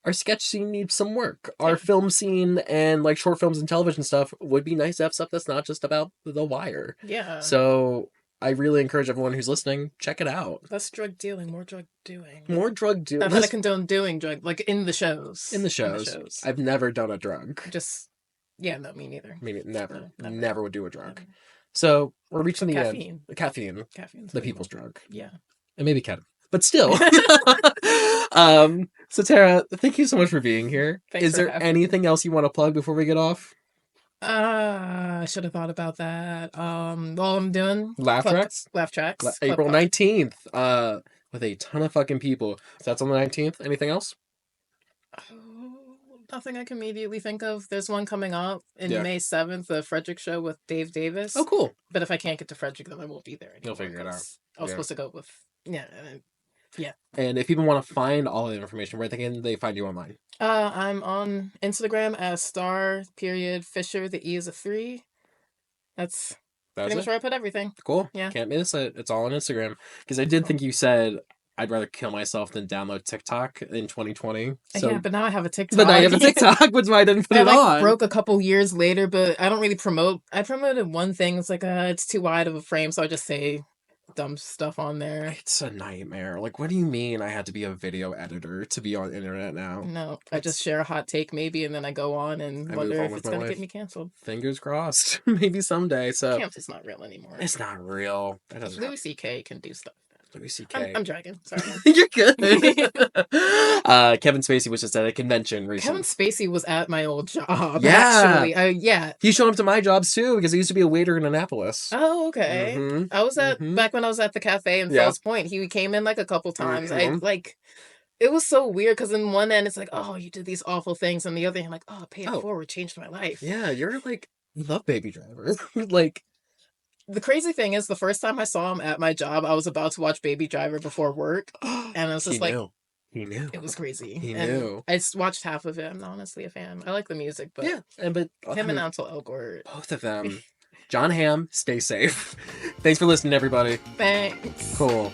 Our sketch scene needs some work. Our film scene and like short films and television stuff would be nice to have stuff that's not just about The Wire. Yeah. So I really encourage everyone who's listening, check it out. Less drug dealing, more drug doing. More drug doing. Not that I condone doing drug, like in the shows. In the shows. I've never done a drug. No, me neither. Never. Never would do a drug. So we're reaching the caffeine. End. Caffeine. The people's drug. Yeah. And maybe ketamine. But still. So Tara, thank you so much for being here. Is there anything else you want to plug before we get off? I should have thought about that. All I'm doing Laugh Tracks. April 19th. With a ton of fucking people. So that's on the 19th. Anything else? Nothing I can immediately think of. There's one coming up in May 7th, the Frederick show with Dave Davis. Oh, cool. But if I can't get to Frederick, then I won't be there anymore. You'll figure it out. I was supposed to go with And if people want to find all the information, where can they find you online? I'm on Instagram as *Fisher. The E is a 3. That's pretty much where I put everything. Cool. Yeah. Can't miss it. It's all on Instagram. Because I did think you said I'd rather kill myself than download TikTok in 2020. So... Yeah, but now I have a TikTok. But now you have a TikTok, which is why I didn't put it on. Broke a couple years later, but I don't really promote. I promoted one thing. It's like, it's too wide of a frame, so I just say dumb stuff on there. It's a nightmare. Like, what do you mean I had to be a video editor to be on the internet now? No, I just share a hot take maybe, and then I go on and wonder if it's going to get me canceled. Fingers crossed. Maybe someday. So Cancel's not real anymore. It's not real. Louis C.K. can do stuff. Louis C.K. I'm dragging. Sorry. You're good. Kevin Spacey was just at a convention recently. Kevin Spacey was at my old job. Yeah. Actually. He showed up to my jobs too because he used to be a waiter in Annapolis. Oh, okay. Mm-hmm. I was back when I was at the cafe in Fells Point. He came in like a couple times. It was so weird because in one end it's like, oh, you did these awful things, and the other end like, oh, pay it forward, changed my life. Yeah, you're like, you love Baby Driver. Like. The crazy thing is, the first time I saw him at my job, I was about to watch Baby Driver before work, and I was just he knew. It was crazy. He knew. I just watched half of it. I'm not honestly a fan. I like the music, but him and Ansel Elgort, both of them. John Hamm, stay safe. Thanks for listening, everybody. Thanks. Cool.